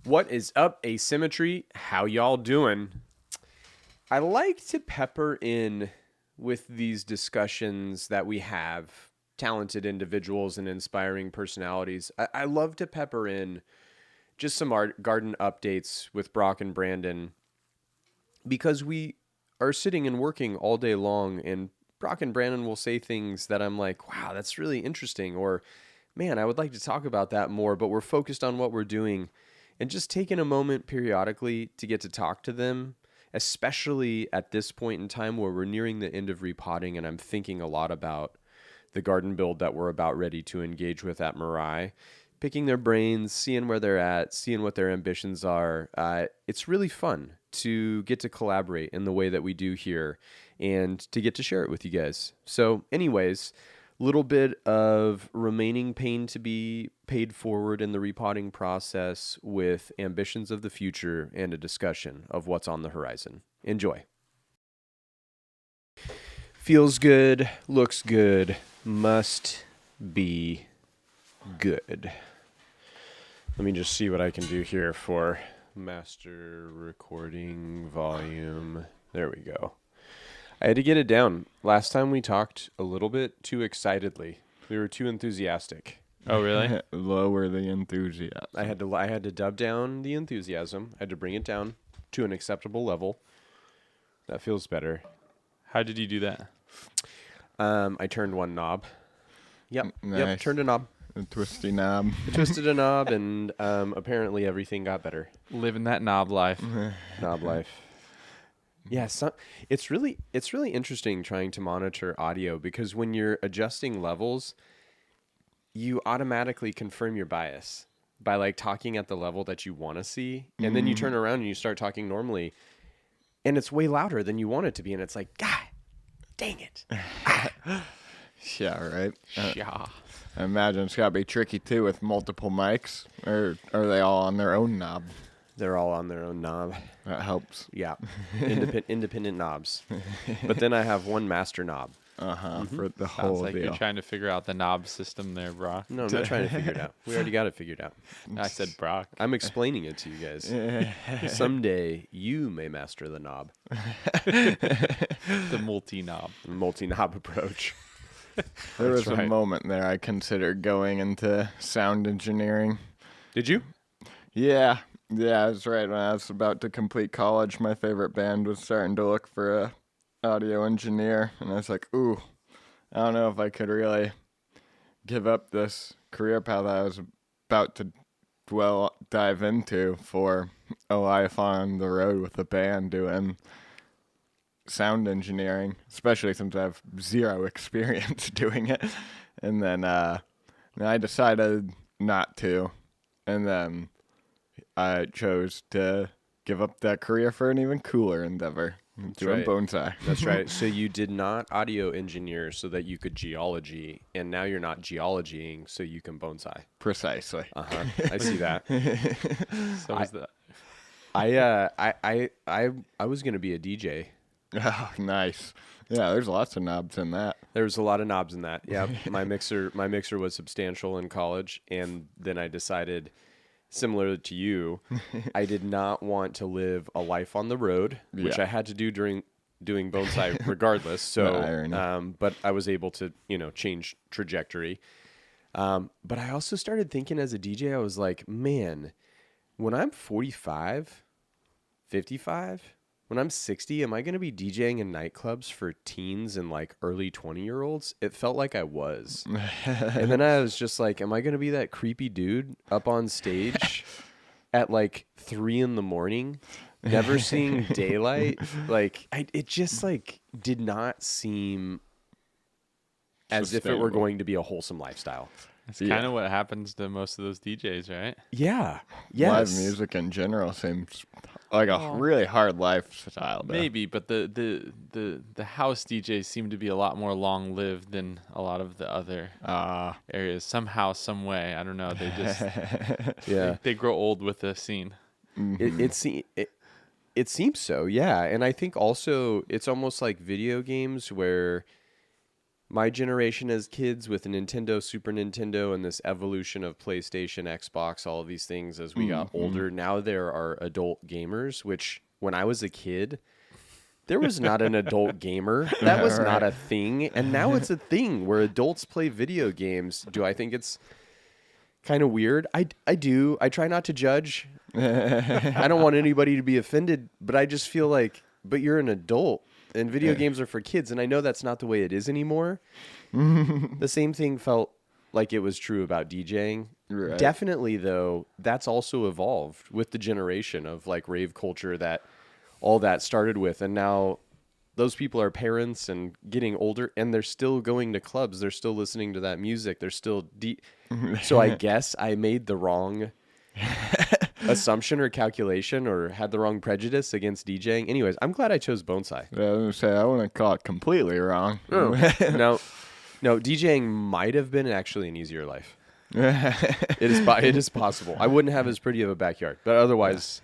What is up, Asymmetry? How y'all doing? I like to pepper in with these discussions that we have, talented individuals and inspiring personalities. I love to pepper in just some garden updates with Brock and Brandon because we are sitting and working all day long, and Brock and Brandon will say things that I'm like, wow, that's really interesting, or man, I would like to talk about that more, but we're focused on what we're doing. And just taking a moment periodically to get to talk to them, especially at this point in time where we're nearing the end of repotting, and I'm thinking a lot about the garden build that we're about ready to engage with at Mirai, picking their brains, seeing where they're at, seeing what their ambitions are. It's really fun to get to collaborate in the way that we do here and to get to share it with you guys. So anyways, little bit of remaining pain to be paid forward in the repotting process with ambitions of the future and a discussion of what's on the horizon. Enjoy. Feels good, looks good, must be good. Let me just see what I can do here for master recording volume. There we go. I had to get it down. Last time we talked a little bit too excitedly. We were too enthusiastic. Oh, really? Lower the enthusiasm. I had to dub down the enthusiasm. I had to bring it down to an acceptable level. That feels better. How did you do that? I turned one knob. Yep. Nice. Yep. Turned a knob. A twisty knob. I twisted a knob, and apparently everything got better. Living that knob life. Knob life. Yeah, it's really interesting trying to monitor audio because when you're adjusting levels, you automatically confirm your bias by like talking at the level that you want to see, and then you turn around and you start talking normally, and it's way louder than you want it to be, and it's like, God, dang it. Yeah, right. Yeah. I imagine it's got to be tricky too with multiple mics, or are they all on their own knob? They're all on their own knob. That helps. Yeah, independent knobs. But then I have one master knob. For the Sounds whole like deal. you're trying to figure out the knob system there, Brock. No, I'm not trying to figure it out. We already got it figured out. I said Brock. I'm explaining it to you guys. Someday you may master the knob. The multi-knob. Multi-knob approach. There was right. a moment there I considered going into sound engineering. Did you? Yeah, that's right. When I was about to complete college, my favorite band was starting to look for a audio engineer, and I was like, ooh, I don't know if I could really give up this career path I was about to dive into for a life on the road with a band doing sound engineering, especially since I have zero experience doing it. And then I decided not to, and then I chose to give up that career for an even cooler endeavor, doing right. bonsai. That's right. So you did not audio engineer so that you could geology, and now you're not geologying so you can bonsai. Precisely. I see that. So is that. I was gonna be a DJ. Oh, nice. Yeah, there's lots of knobs in that. There was a lot of knobs in that. Yeah, my mixer was substantial in college, and then I decided, similar to you, I did not want to live a life on the road, which Yeah. I had to do during doing bonsai regardless. So, The irony. but I was able to, change trajectory. But I also started thinking as a DJ, I was like, man, when I'm 45, 55, when I'm 60, am I going to be DJing in nightclubs for teens and like early 20-year-olds? It felt like I was. And then I was just like, am I going to be that creepy dude up on stage at like 3 a.m, never seeing daylight? Like, it just like did not seem as if it were Sustainable. going to be a wholesome lifestyle. It's kind of what happens to most of those DJs, right? Yeah. Yes. Live music in general seems like a really hard lifestyle. Though. Maybe, but the house DJs seem to be a lot more long-lived than a lot of the other areas. Somehow, some way, I don't know. They just Yeah. they grow old with the scene. It seems so, yeah. And I think also it's almost like video games where my generation as kids with a Nintendo, Super Nintendo, and this evolution of PlayStation, Xbox, all of these things as we got older. Now there are adult gamers, which when I was a kid, there was not an adult gamer. That was not a thing. And now it's a thing where adults play video games. Do I think it's kind of weird? I do. I try not to judge. I don't want anybody to be offended, but I just feel like, but you're an adult and video games are for kids. And I know that's not the way it is anymore. The same thing felt like it was true about DJing. Right. Definitely, though, that's also evolved with the generation of like rave culture that all that started with. And now those people are parents and getting older and they're still going to clubs. They're still listening to that music. They're still So I guess I made the wrong assumption or calculation or had the wrong prejudice against DJing. Anyways, I'm glad I chose Bonsai. I was gonna say I wouldn't call it completely wrong. No, DJing might have been actually an easier life. It is possible. I wouldn't have as pretty of a backyard, but otherwise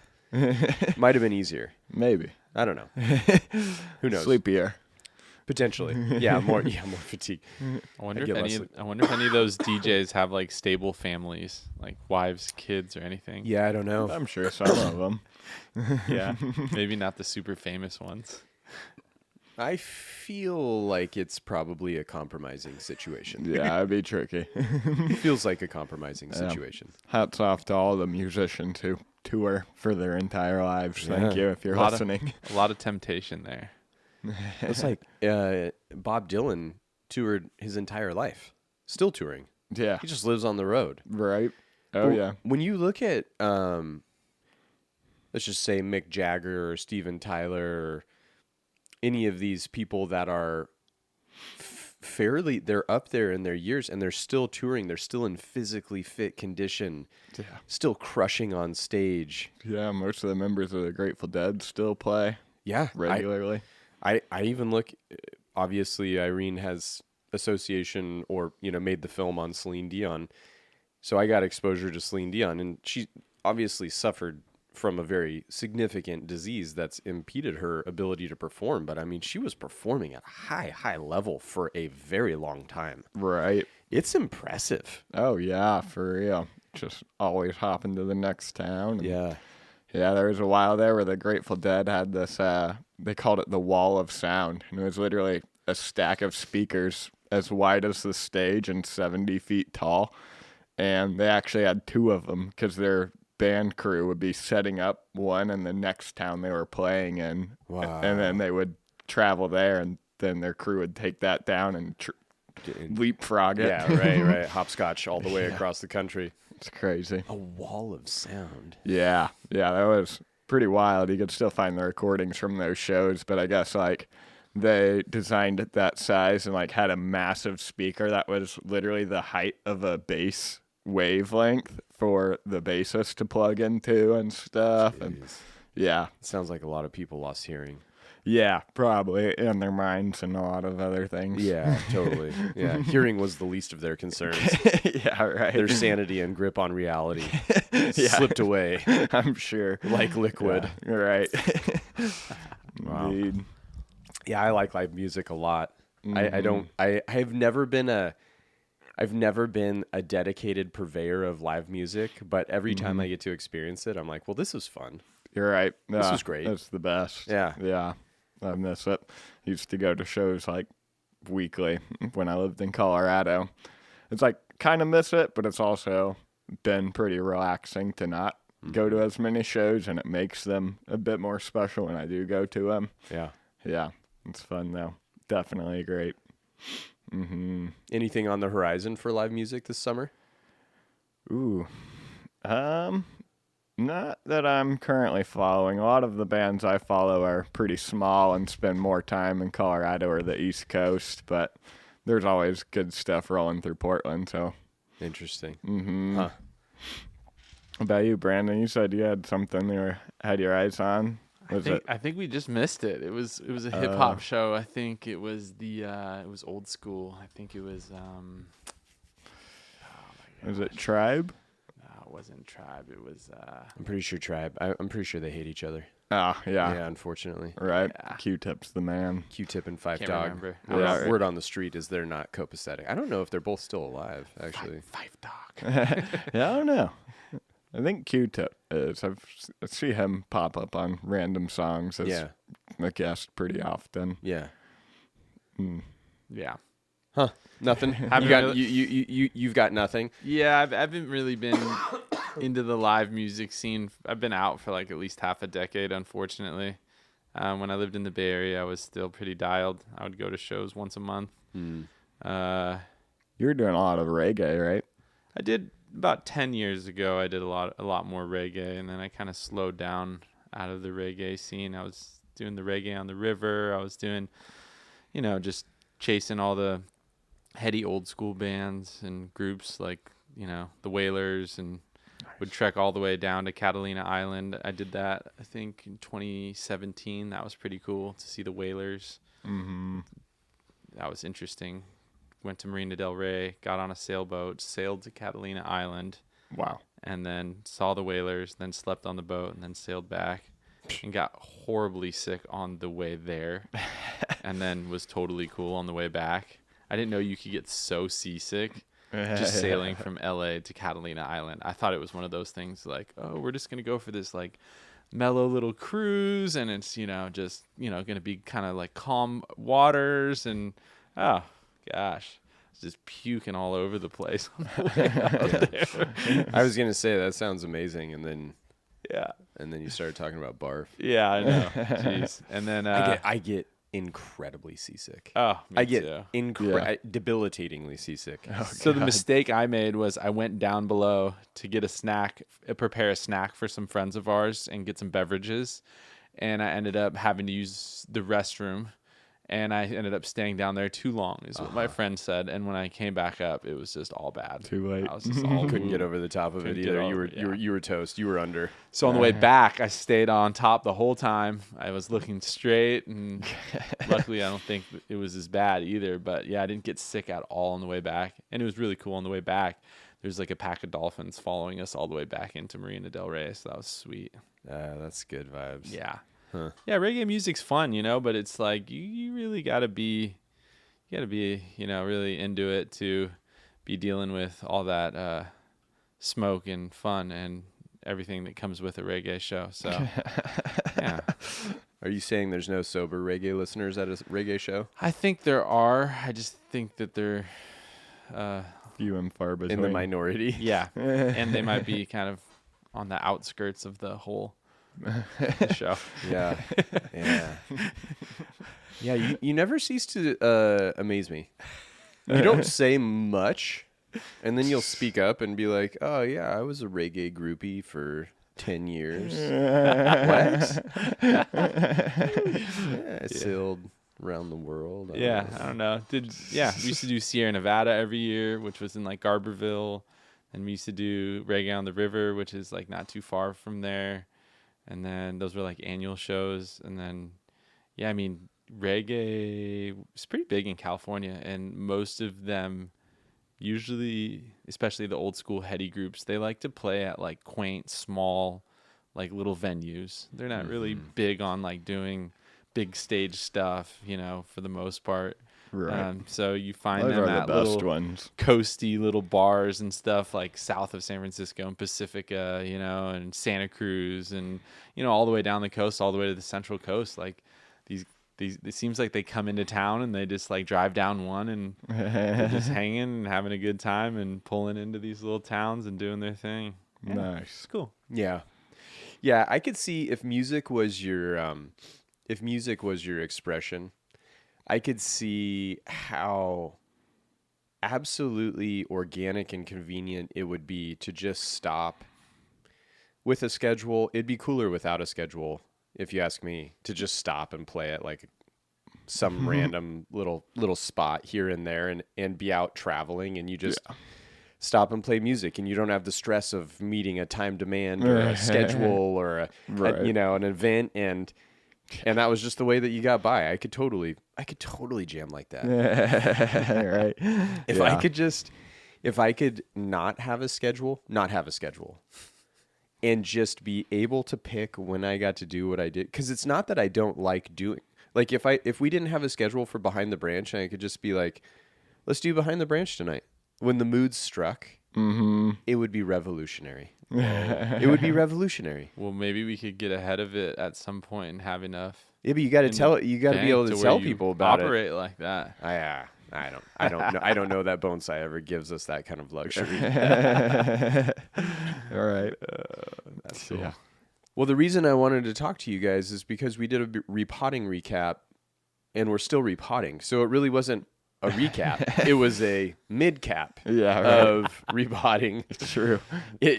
might have been easier. Maybe. I don't know. Who knows? Sleepier. Potentially. Yeah, more fatigue. I wonder I'd if get any. less I wonder if any of those DJs have like stable families, like wives, kids, or anything. Yeah, I don't know. I'm sure some of them. Yeah, maybe not the super famous ones. I feel like it's probably a compromising situation. Yeah, it'd be tricky. It feels like a compromising situation. Hats off to all the musicians who tour for their entire lives. Thank Yeah. you if you're A lot listening. A lot of temptation there. It's like Bob Dylan toured his entire life, still touring. Yeah, He just lives on the road. right. Oh, But yeah. When you look at, let's just say Mick Jagger or Steven Tyler or any of these people that are they're up there in their years and they're still touring. They're still in physically fit condition, still crushing on stage. Yeah, most of the members of the Grateful Dead still play Yeah. regularly. I even look, obviously Irene has association or, made the film on Celine Dion. So I got exposure to Celine Dion and she obviously suffered from a very significant disease that's impeded her ability to perform. But I mean, she was performing at a high level for a very long time. Right. It's impressive. Oh, yeah, for real. Just always hopping to the next town. And Yeah. Yeah, there was a while there where the Grateful Dead had this, they called it the Wall of Sound. And it was literally a stack of speakers as wide as the stage and 70 feet tall. And they actually had two of them because their band crew would be setting up one in the next town they were playing in. Wow. And then they would travel there and then their crew would take that down and leapfrog it. Yeah, right. Hopscotch all the way across the country. It's crazy. A wall of sound. Yeah, that was pretty wild. You could still find the recordings from those shows, but I guess like they designed it that size and like had a massive speaker that was literally the height of a bass wavelength for the bassist to plug into and stuff. Jeez. And yeah, It sounds like a lot of people lost hearing. yeah, probably in their minds and a lot of other things. Yeah, totally. Yeah, hearing was the least of their concerns. Yeah, right. Their sanity and grip on reality slipped away I'm sure. like liquid. Yeah, right. Wow. Indeed. Yeah, I like live music a lot. I've never been a dedicated purveyor of live music, but every time I get to experience it, I'm like, well, this is fun. You're right. This was great. That's the best. Yeah. Yeah. I miss it. Used to go to shows like weekly when I lived in Colorado. It's like kind of miss it, but it's also been pretty relaxing to not go to as many shows, and it makes them a bit more special when I do go to them. Yeah. Yeah. It's fun though. Definitely great. Anything on the horizon for live music this summer? Ooh. Not that I'm currently following. A lot of the bands I follow are pretty small and spend more time in Colorado or the East Coast, but there's always good stuff rolling through Portland, so. Interesting. Huh. What about you, Brandon? You said you had something you had your eyes on. I think we just missed it. It was a hip hop show. I think it was it was old school. I think it was Was it Tribe? it wasn't Tribe. It was I'm pretty sure Tribe. I'm pretty sure they hate each other. Oh, yeah. Yeah, unfortunately. Right. Yeah. Q-Tip's the man. Q-Tip and Five Can't Dog. remember. Yeah. Word on the street is they're not copacetic. I don't know if they're both still alive, actually. Five Dog. Yeah, I don't know. I think Q-Tip is. I see him pop up on random songs as Yeah. a guest pretty often. Yeah. Yeah. Huh. Nothing. Haven't You got really- you've got nothing. Yeah, I haven't really been into the live music scene. I've been out for like at least half a decade, unfortunately. When I lived in the Bay Area, I was still pretty dialed. I would go to shows once a month. You were doing a lot of reggae, right? I did about 10 years ago. I did a lot more reggae, and then I kind of slowed down out of the reggae scene. I was doing the reggae on the river. I was doing, just chasing all the heady old school bands and groups like, the Wailers, and would trek all the way down to Catalina Island. I did that, I think, in 2017. That was pretty cool to see the Wailers. Mm-hmm. That was interesting. Went to Marina del Rey, got on a sailboat, sailed to Catalina Island, Wow. and then saw the Wailers, then slept on the boat, and then sailed back and got horribly sick on the way there, and then was totally cool on the way back. I didn't know you could get so seasick just sailing from LA to Catalina Island. I thought it was one of those things like, oh, we're just going to go for this like mellow little cruise, and it's, just, going to be kind of like calm waters, and oh gosh, it's just puking all over the place on the way out there. I was gonna say that sounds amazing, and then Yeah. you started talking about barf. Yeah, I know. Jeez. And then I get incredibly seasick. oh, me I get too. debilitatingly seasick. So the mistake I made was I went down below to get a snack, prepare a snack for some friends of ours and get some beverages. And I ended up having to use the restroom. And I ended up staying down there too long, is what my friend said. And when I came back up, it was just all bad. Too late. I was just all Couldn't get over the top of it Couldn't get either. over it, yeah. You were toast. You were under. So on the way back, I stayed on top the whole time. I was looking straight, and luckily I don't think it was as bad either. But yeah, I didn't get sick at all on the way back. And it was really cool on the way back. There's like a pack of dolphins following us all the way back into Marina del Rey. So that was sweet. That's good vibes. Yeah. Huh. Yeah, reggae music's fun, but it's like you really gotta be really into it to be dealing with all that smoke and fun and everything that comes with a reggae show. So yeah. Are you saying there's no sober reggae listeners at a reggae show? I think there are. I just think that they're Few and far between. In the minority? yeah. And they might be kind of on the outskirts of the whole show. Yeah. Yeah. Yeah, you never cease to amaze me. You don't say much, and then you'll speak up and be like, oh, yeah, I was a reggae groupie for 10 years. What? Yeah, I sailed around the world. Yeah, I don't know. We used to do Sierra Nevada every year, which was in like Garberville, and we used to do Reggae on the River, which is like not too far from there. And then those were like annual shows. And then, yeah, I mean, reggae is pretty big in California, and most of them usually, especially the old school heady groups, they like to play at like quaint, small, like little venues. They're not really big on like doing big stage stuff, for the most part. Right. So you find Those them are at the best little ones. coasty little bars and stuff like south of San Francisco and Pacifica, and Santa Cruz, and all the way down the coast, all the way to the Central Coast. Like these it seems like they come into town and they just like drive down one, and they're just hanging and having a good time and pulling into these little towns and doing their thing. Yeah, Nice. it's cool. Yeah. Yeah, I could see if music was your expression, I could see how absolutely organic and convenient it would be to just stop with a schedule. It'd be cooler without a schedule, if you ask me, to just stop and play at like some random little spot here and there, and be out traveling, and you just stop and play music, and you don't have the stress of meeting a time demand or a schedule or an event, and that was just the way that you got by. I could totally jam like that. Right. If I could just, If I could not have a schedule, and just be able to pick when I got to do what I did, because it's not that I don't like doing. Like if we didn't have a schedule for Behind the Branch, and I could just be like, let's do Behind the Branch tonight. When the mood struck, it would be revolutionary. It would be revolutionary. Well, maybe we could get ahead of it at some point and have enough. Yeah, but you got to tell. You got to be able to tell people about it. Operate like that. I don't know. I don't know that Bonsai ever gives us that kind of luxury. All right. That's cool. Yeah. Well, the reason I wanted to talk to you guys is because we did a repotting recap, and we're still repotting. So it really wasn't a recap. It was a mid-cap of repotting. True.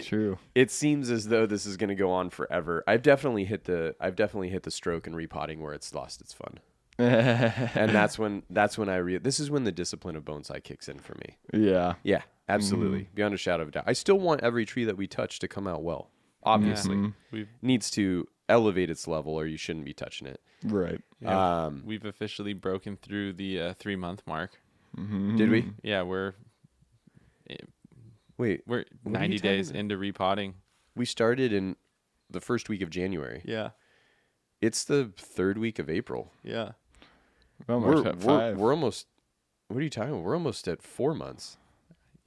True. It seems as though this is going to go on forever. I've definitely hit the stroke in repotting where it's lost its fun. And that's when this is when the discipline of bonsai kicks in for me. Yeah. Yeah, absolutely. Beyond a shadow of a doubt. I still want every tree that we touch to come out well. Obviously. Needs to elevate its level or you shouldn't be touching it. Right. Yeah, we've officially broken through the 3-month mark. Did we? Yeah, we're 90 days into repotting. We started in the first week of January. Yeah. It's the third week of April. Yeah. Almost at 5. We're almost. What are you talking about? We're almost at 4 months.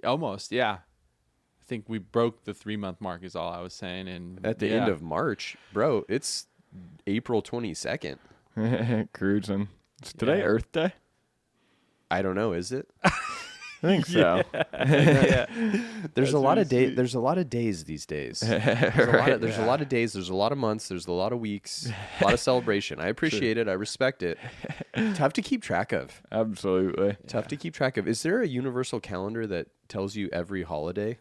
Almost, yeah. I think we broke the 3-month mark is all I was saying. And at the end of March, bro, it's April 22nd. Cruising. Is today Earth Day? I don't know. Is it? I think so. Yeah. There's a lot of days. There's a lot of days these days. There's a lot of days. There's a lot of months. There's a lot of weeks. A lot of celebration. I appreciate it. I respect it. Tough to keep track of. Absolutely. Tough to keep track of. Is there a universal calendar that tells you every holiday?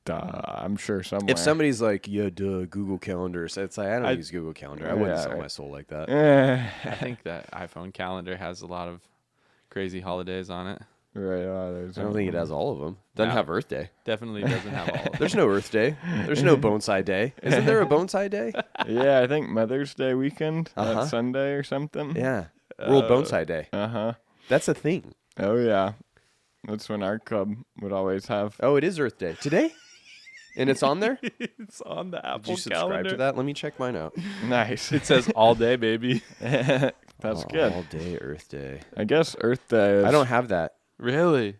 I'm sure somewhere. If somebody's like, yeah, duh, Google Calendar, so it's like, I don't use Google Calendar. I wouldn't sell my soul like that. I think that iPhone calendar has a lot of crazy holidays on it. Right. I don't think it has all of them. Doesn't have Earth Day. Definitely doesn't have all of them. There's no Earth Day. There's no Bonsai Day. Isn't there a Bonsai Day? Yeah, I think Mother's Day weekend. That Sunday or something. Yeah. World Bonsai Day. That's a thing. Oh, yeah. That's when our club would always have. Oh, it is Earth Day. Today? And it's on there? It's on the Apple Did you subscribe calendar. to that? Let me check mine out. Nice. It says all day, baby. That's good. All day Earth Day. I guess Earth Day is. I don't have that. Really?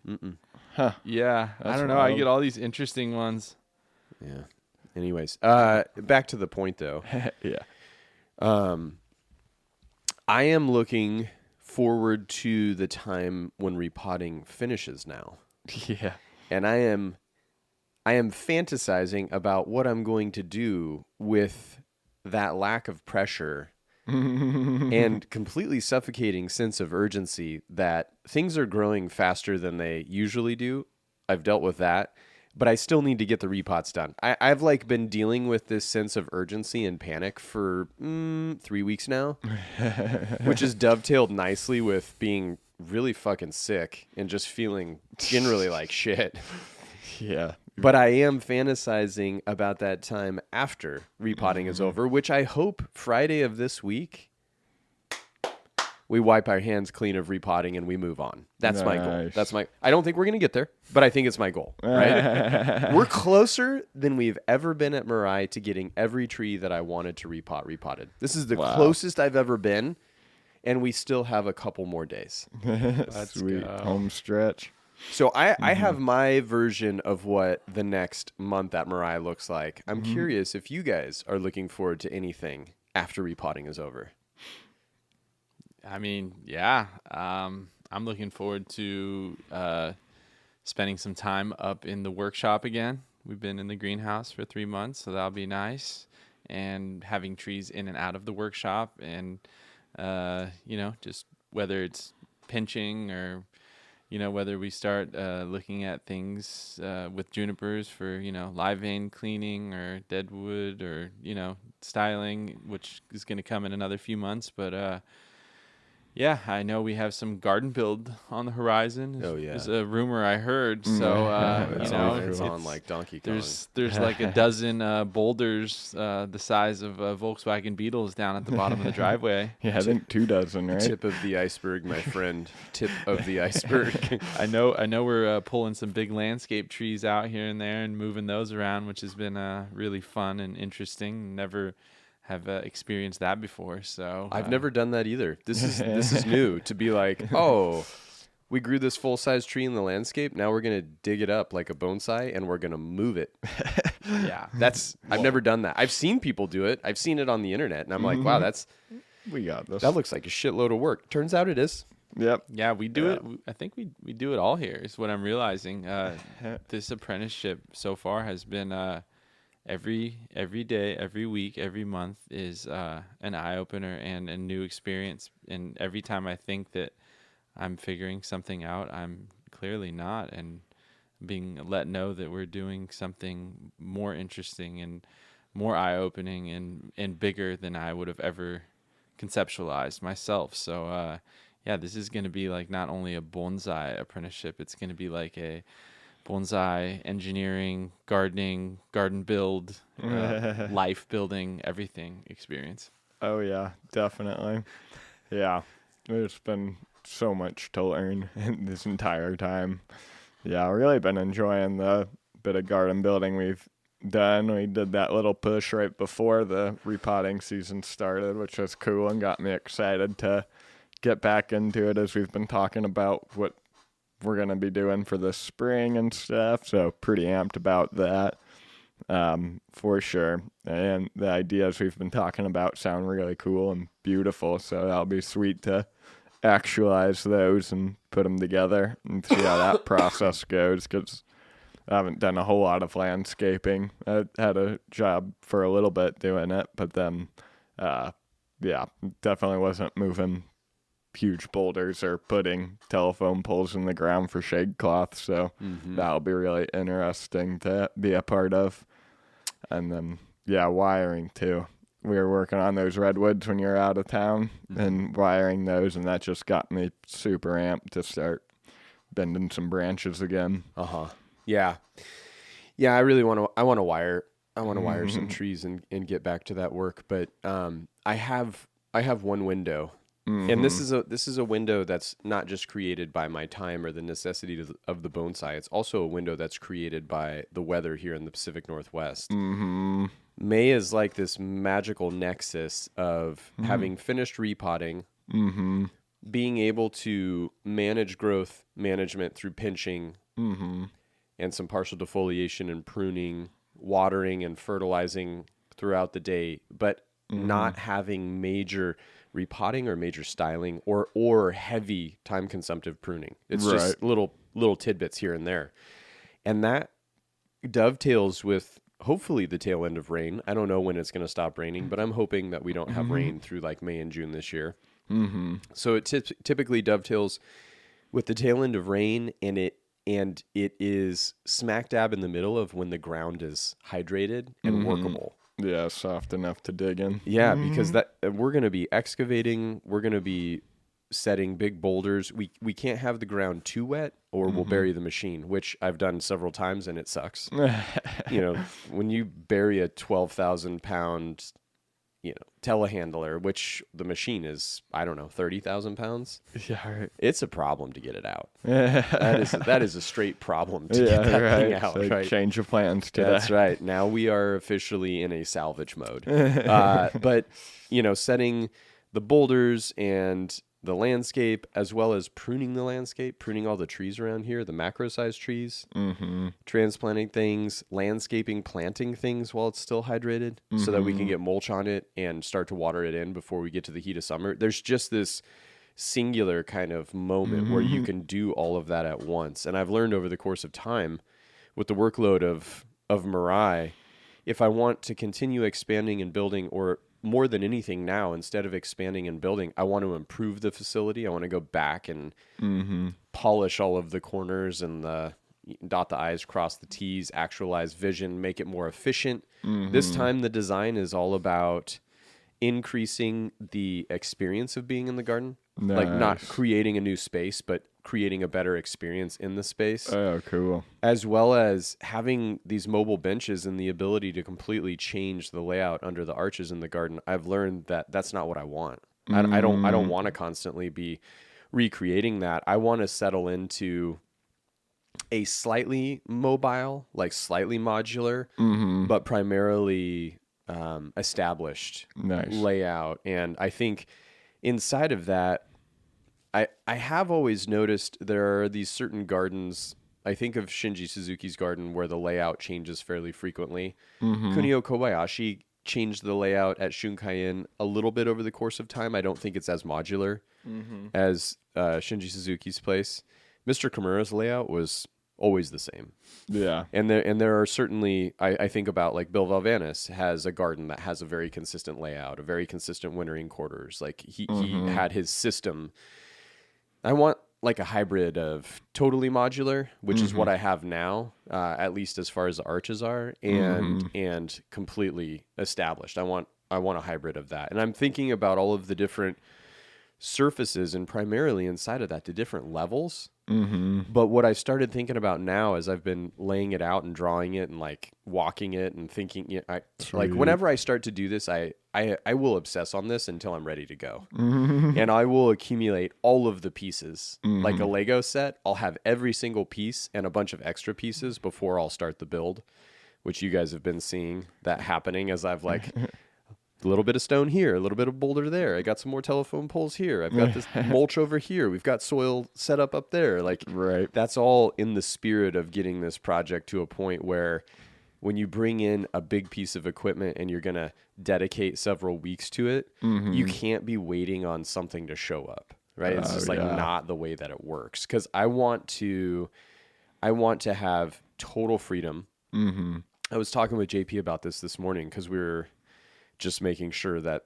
Huh. Yeah. I don't know. wild. I get all these interesting ones. Yeah. Anyways, back to the point though. Yeah. I am looking forward to the time when repotting finishes now. Yeah. And I am fantasizing about what I'm going to do with that lack of pressure and completely suffocating sense of urgency that things are growing faster than they usually do. I've dealt with that, but I still need to get the repots done. I've like been dealing with this sense of urgency and panic for 3 weeks now, which is dovetailed nicely with being really fucking sick and just feeling generally like shit. Yeah. But I am fantasizing about that time after repotting is over, which I hope Friday of this week, we wipe our hands clean of repotting and we move on. That's my goal. I don't think we're going to get there, but I think it's my goal, right? We're closer than we've ever been at Mirai to getting every tree that I wanted to repotted. This is the closest I've ever been, and we still have a couple more days. That's sweet. Home stretch. So I have my version of what the next month at Mirai looks like. I'm curious if you guys are looking forward to anything after repotting is over. I mean, yeah. I'm looking forward to spending some time up in the workshop again. We've been in the greenhouse for 3 months, so that'll be nice. And having trees in and out of the workshop and, just whether it's pinching or whether we start looking at things with junipers for, live vein cleaning or deadwood or, styling, which is going to come in another few months. But, Yeah, I know we have some garden build on the horizon. Oh, yeah. Is a rumor I heard. So It's you know, on like Donkey Kong. there's like a dozen boulders the size of Volkswagen Beetles down at the bottom of the driveway. Yeah, I think 2 dozen, right? Tip of the iceberg, my friend. Tip of the iceberg. I know we're pulling some big landscape trees out here and there and moving those around, which has been really fun and interesting. Never have experienced that before. So I've never done that either. This is new to be like, oh, we grew this full-size tree in the landscape. Now we're gonna dig it up like a bonsai and we're gonna move it. Yeah, I've never done that. I've seen people do it. I've seen it on the internet, and I'm like, wow, We got this. that looks like a shitload of work. Turns out it is. Yep. Yeah, we do it. I think we do it all here. Is what I'm realizing. This apprenticeship so far has been every day, every week, every month is an eye opener and a new experience. And every time I think that I'm figuring something out, I'm clearly not, and being let know that we're doing something more interesting and more eye opening and bigger than I would have ever conceptualized myself. So yeah, this is going to be like not only a bonsai apprenticeship, it's going to be like a bonsai engineering, gardening, garden build, life building, everything experience. Oh, yeah, definitely. Yeah, there's been so much to learn in this entire time. Yeah, I've really been enjoying the bit of garden building we've done. We did that little push right before the repotting season started, which was cool and got me excited to get back into it, as we've been talking about what we're going to be doing for the spring and stuff. So pretty amped about that, for sure. And the ideas we've been talking about sound really cool and beautiful. So that'll be sweet to actualize those and put them together and see how that process goes, because I haven't done a whole lot of landscaping. I had a job for a little bit doing it, but then, yeah, definitely wasn't moving huge boulders or putting telephone poles in the ground for shade cloth. So that'll be really interesting to be a part of. And then, yeah, wiring too. We were working on those redwoods when you were out of town and wiring those, and that just got me super amped to start bending some branches again. Yeah. Yeah, I really want to wire some trees and get back to that work, but I have one window. And this is a window that's not just created by my time or the necessity of the bonsai. It's also a window that's created by the weather here in the Pacific Northwest. May is like this magical nexus of having finished repotting, being able to manage growth management through pinching and some partial defoliation and pruning, watering and fertilizing throughout the day, but not having major repotting or major styling or heavy time consumptive pruning. It's just little tidbits here and there. And that dovetails with hopefully the tail end of rain. I don't know when it's going to stop raining, but I'm hoping that we don't have rain through like May and June this year. So it typically dovetails with the tail end of rain, and it is smack dab in the middle of when the ground is hydrated and workable. Yeah, soft enough to dig in. Yeah, because that we're going to be excavating, we're going to be setting big boulders. We can't have the ground too wet or we'll bury the machine, which I've done several times and it sucks. You know, when you bury a 12,000 pound, telehandler, which the machine is, I don't know, 30,000 pounds. Yeah, right. It's a problem to get it out. That is a straight problem to get that thing out. So right? Change of plans to That's right. Now we are officially in a salvage mode. But, setting the boulders and the landscape, as well as pruning the landscape, pruning all the trees around here, the macro-sized trees, transplanting things, landscaping, planting things while it's still hydrated so that we can get mulch on it and start to water it in before we get to the heat of summer. There's just this singular kind of moment where you can do all of that at once. And I've learned over the course of time with the workload of Mirai, if I want to continue expanding and building, or more than anything now, instead of expanding and building, I want to improve the facility. I want to go back and polish all of the corners and dot the I's, cross the T's, actualize vision, make it more efficient. This time the design is all about increasing the experience of being in the garden. Like not Nice. creating a new space, but creating a better experience in the space, Oh, cool. as well as having these mobile benches and the ability to completely change the layout under the arches in the garden. I've learned that that's not what I want. I don't want to constantly be recreating that. I want to settle into a slightly mobile, like slightly modular, but primarily established Nice. layout. And I think inside of that, I have always noticed there are these certain gardens. I think of Shinji Suzuki's garden where the layout changes fairly frequently. Kunio Kobayashi changed the layout at Shunkaien a little bit over the course of time. I don't think it's as modular as Shinji Suzuki's place. Mr. Kimura's layout was always the same. Yeah. And there are certainly, I think about like Bill Valvanis has a garden that has a very consistent layout, a very consistent wintering quarters. Like he had his system. I want like a hybrid of totally modular, which is what I have now, at least as far as the arches are, and completely established. I want a hybrid of that. And I'm thinking about all of the different surfaces and primarily inside of that, the different levels. But what I started thinking about now as I've been laying it out and drawing it and like walking it and thinking, like whenever I start to do this, I will obsess on this until I'm ready to go. And I will accumulate all of the pieces. Like a Lego set, I'll have every single piece and a bunch of extra pieces before I'll start the build, which you guys have been seeing that happening as I've like a little bit of stone here, a little bit of boulder there. I got some more telephone poles here. I've got this mulch over here. We've got soil set up there. Like, Right. that's all in the spirit of getting this project to a point where when you bring in a big piece of equipment and you're going to dedicate several weeks to it, you can't be waiting on something to show up, right? It's just like not the way that it works. Because I want to have total freedom. I was talking with JP about this morning because we were just making sure that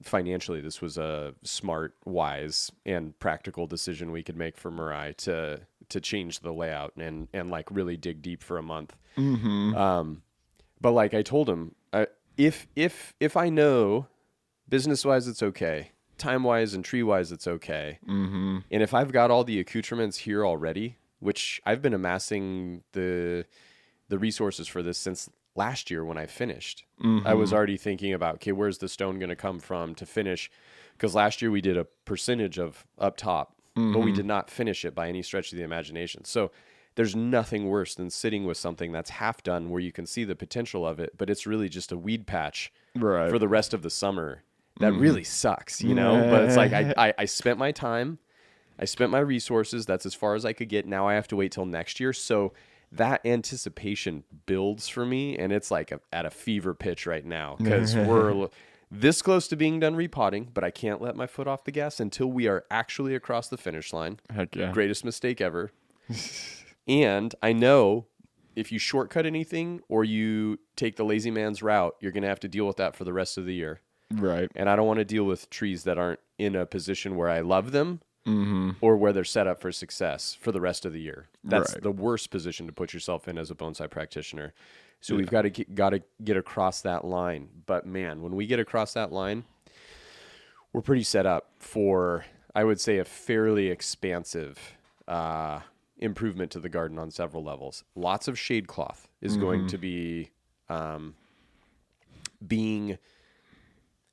financially this was a smart, wise, and practical decision we could make for Mirai to change the layout and like really dig deep for a month. But like I told him, if I know business-wise it's okay, time-wise and tree-wise it's okay, and if I've got all the accoutrements here already, which I've been amassing the resources for this since last year when I finished. I was already thinking about, okay, where's the stone going to come from to finish? Because last year we did a percentage of up top, but we did not finish it by any stretch of the imagination. So there's nothing worse than sitting with something that's half done where you can see the potential of it, but it's really just a weed patch for the rest of the summer. That really sucks, you know? But it's like I spent my time, I spent my resources. That's as far as I could get. Now I have to wait till next year. So that anticipation builds for me, and it's like at a fever pitch right now because we're this close to being done repotting, but I can't let my foot off the gas until we are actually across the finish line. Heck yeah. Greatest mistake ever. And I know if you shortcut anything or you take the lazy man's route, you're going to have to deal with that for the rest of the year. Right. And I don't want to deal with trees that aren't in a position where I love them or where they're set up for success for the rest of the year. That's the worst position to put yourself in as a bonsai practitioner. So we've got to get across that line. But man, when we get across that line, we're pretty set up for, I would say, a fairly expansive improvement to the garden on several levels. Lots of shade cloth is going to be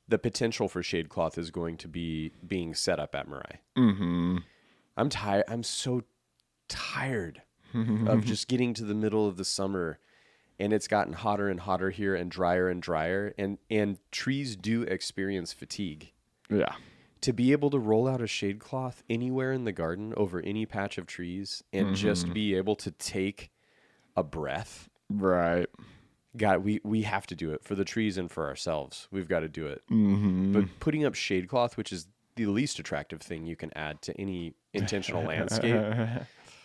the potential for shade cloth is going to be being set up at Mirai. I'm tired. I'm so tired of just getting to the middle of the summer and it's gotten hotter and hotter here and drier and trees do experience fatigue. Yeah. To be able to roll out a shade cloth anywhere in the garden over any patch of trees and just be able to take a breath. Right. God, we have to do it for the trees and for ourselves. We've got to do it. But putting up shade cloth, which is the least attractive thing you can add to any intentional landscape,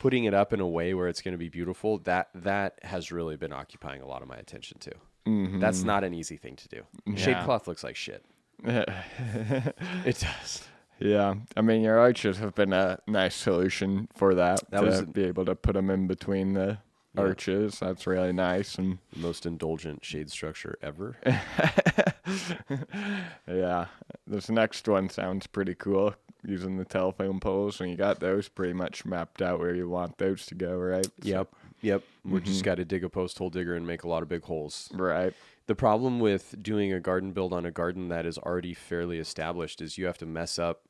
putting it up in a way where it's going to be beautiful, that has really been occupying a lot of my attention too. That's not an easy thing to do. Shade cloth looks like shit. It does. Yeah. I mean, your arches have been a nice solution for that. Be able to put them in between the arches. That's really nice. And most indulgent shade structure ever. Yeah. This next one sounds pretty cool. using the telephone poles, and you got those pretty much mapped out where you want those to go, right? Yep. We just got to dig a post hole digger and make a lot of big holes. Right. The problem with doing a garden build on a garden that is already fairly established is you have to mess up.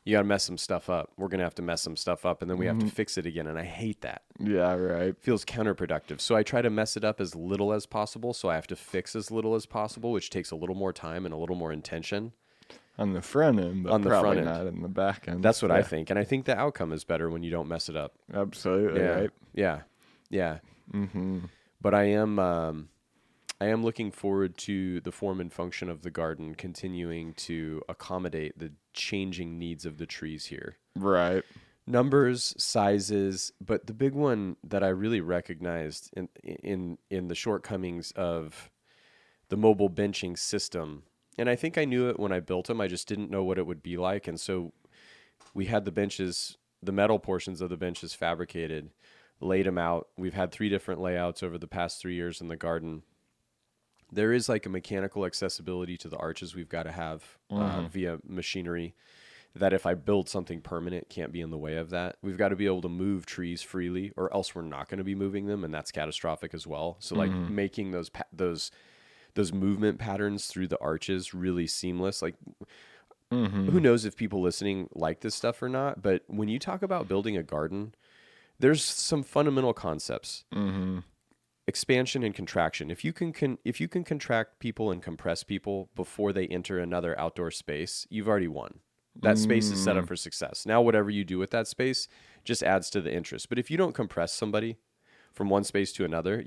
You got to mess some stuff up. We're going to have to mess some stuff up, and then we have to fix it again, and I hate that. Yeah, right. It feels counterproductive. So I try to mess it up as little as possible, so I have to fix as little as possible, which takes a little more time and a little more intention. On the front end, but On the probably front end. not in the back end. That's what I think, and I think the outcome is better when you don't mess it up. Absolutely, right? Yeah. But I am looking forward to the form and function of the garden continuing to accommodate the changing needs of the trees here. Right. Numbers, sizes, but the big one that I really recognized in the shortcomings of the mobile benching system, and I think I knew it when I built them, I just didn't know what it would be like, and so we had the benches, the metal portions of the benches fabricated, laid them out. We've had 3 different layouts over the past 3 years in the garden. There is like a mechanical accessibility to the arches we've got to have via machinery that if I build something permanent can't be in the way of that. We've got to be able to move trees freely or else we're not going to be moving them, and that's catastrophic as well. So like making those movement patterns through the arches really seamless. Like who knows if people listening like this stuff or not, but when you talk about building a garden, there's some fundamental concepts. Expansion and contraction. If you can contract people and compress people before they enter another outdoor space, you've already won. That space is set up for success. Now, whatever you do with that space just adds to the interest. But if you don't compress somebody from one space to another,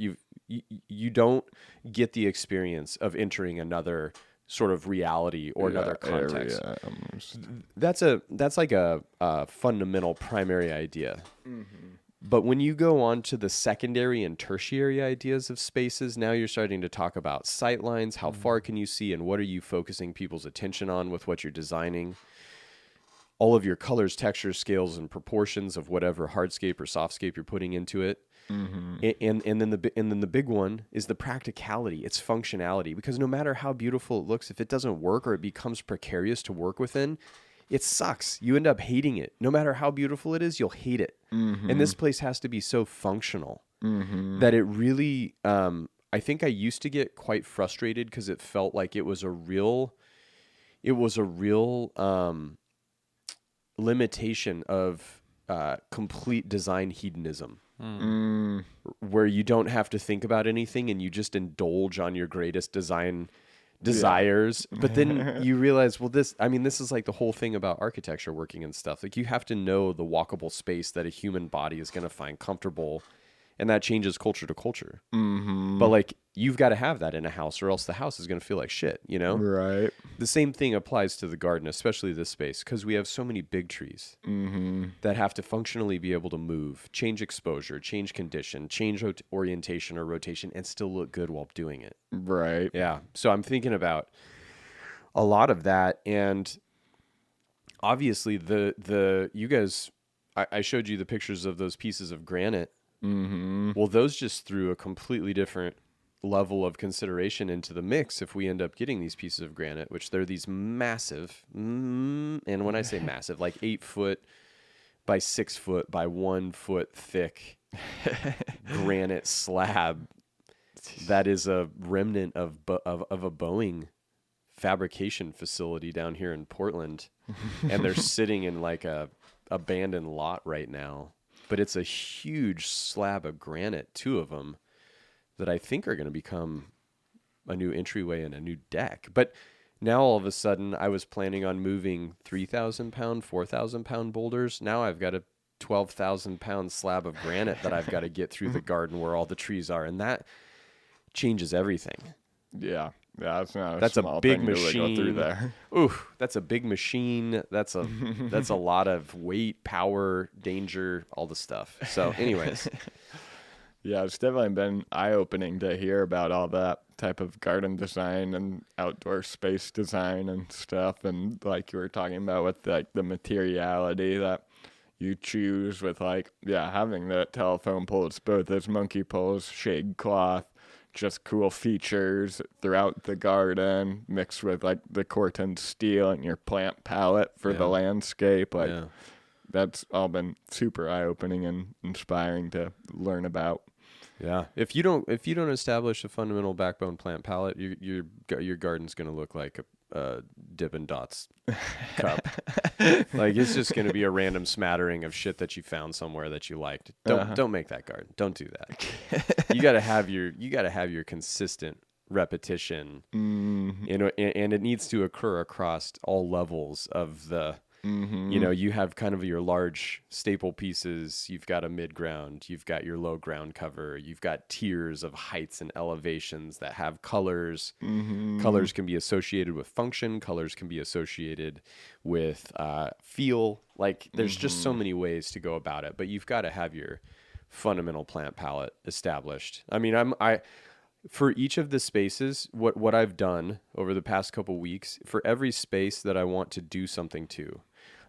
you don't get the experience of entering another sort of reality or another context. That's like a fundamental primary idea. But when you go on to the secondary and tertiary ideas of spaces, now you're starting to talk about sight lines, how far can you see, and what are you focusing people's attention on with what you're designing. All of your colors, textures, scales, and proportions of whatever hardscape or softscape you're putting into it. And then the big one is the practicality, its functionality. Because no matter how beautiful it looks, if it doesn't work or it becomes precarious to work within, it sucks. You end up hating it. No matter how beautiful it is, you'll hate it. And this place has to be so functional that it really, I think I used to get quite frustrated because it felt like it was a real limitation of complete design hedonism. Where you don't have to think about anything and you just indulge on your greatest design desires. But then you realize, well, this is like the whole thing about architecture working and stuff. Like you have to know the walkable space that a human body is going to find comfortable, and that changes culture to culture. But like you've got to have that in a house or else the house is going to feel like shit, you know? Right. The same thing applies to the garden, especially this space, because we have so many big trees that have to functionally be able to move, change exposure, change condition, change orientation or rotation, and still look good while doing it. Right. Yeah. So I'm thinking about a lot of that. And obviously you guys, I showed you the pictures of those pieces of granite. Well, those just threw a completely different level of consideration into the mix if we end up getting these pieces of granite, which they're these massive, and when I say massive, like 8 foot by 6 foot by 1 foot thick granite slab that is a remnant of a Boeing fabrication facility down here in Portland, and they're sitting in like a abandoned lot right now. But it's a huge slab of granite, 2 of them, that I think are going to become a new entryway and a new deck. But now all of a sudden, I was planning on moving 3,000-pound, 4,000-pound boulders. Now I've got a 12,000-pound slab of granite that I've got to get through the garden where all the trees are, and that changes everything. Yeah. Yeah, that's small a big thing to machine. go through there. Ooh, that's a big machine. That's a lot of weight, power, danger, all the stuff. So, anyways, yeah, it's definitely been eye-opening to hear about all that type of garden design and outdoor space design and stuff, and like you were talking about with like the materiality that you choose with like having the telephone poles, both as monkey poles, shade cloth, just cool features throughout the garden mixed with like the Corten steel and your plant palette for the landscape. Like that's all been super eye-opening and inspiring to learn about. Yeah. If you don't establish a fundamental backbone plant palette, your garden's going to look like a Dippin' Dots cup. Like it's just going to be a random smattering of shit that you found somewhere that you liked. Don't make that garden. Don't do that. You got to have your consistent repetition, and it needs to occur across all levels of the. You have kind of your large staple pieces. You've got a mid-ground. You've got your low ground cover. You've got tiers of heights and elevations that have colors. Colors can be associated with function. Colors can be associated with feel. Like there's just so many ways to go about it. But you've got to have your fundamental plant palette established. I mean, for each of the spaces, what I've done over the past couple weeks, for every space that I want to do something to,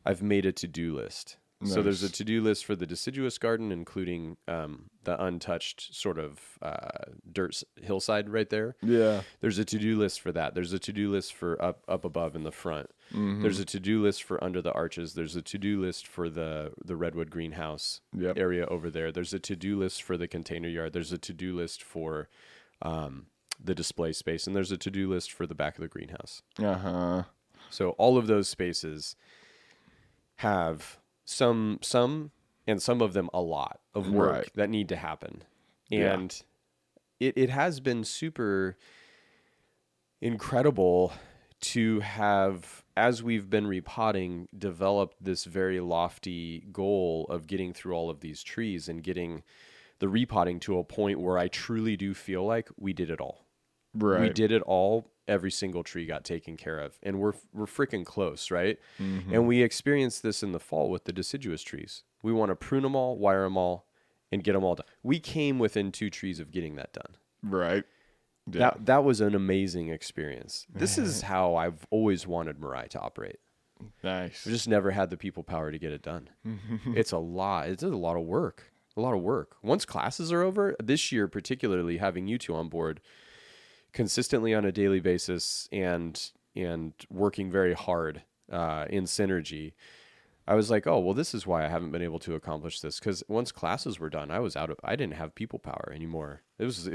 I've made a to-do list. Nice. So there's a to-do list for the deciduous garden, including the untouched sort of dirt hillside right there. Yeah. There's a to-do list for that. There's a to-do list for up above in the front. There's a to-do list for under the arches. There's a to-do list for the redwood greenhouse area over there. There's a to-do list for the container yard. There's a to-do list for the display space, and there's a to-do list for the back of the greenhouse. So all of those spaces have some and some of them a lot of work that need to happen. And it has been super incredible to have, as we've been repotting, developed this very lofty goal of getting through all of these trees and getting the repotting to a point where I truly do feel like we did it all. Right. We did it all. Every single tree got taken care of, and we're freaking close, right? And we experienced this in the fall with the deciduous trees. We want to prune them all, wire them all, and get them all done. We came within 2 trees of getting that done. Right. Yeah. That was an amazing experience. This is how I've always wanted Mirai to operate. Nice. I've just never had the people power to get it done. It's a lot. It's a lot of work. A lot of work. Once classes are over, this year particularly, having you two on board consistently on a daily basis and working very hard in synergy, I was like, oh, well, this is why I haven't been able to accomplish this, because once classes were done, I didn't have people power anymore. It was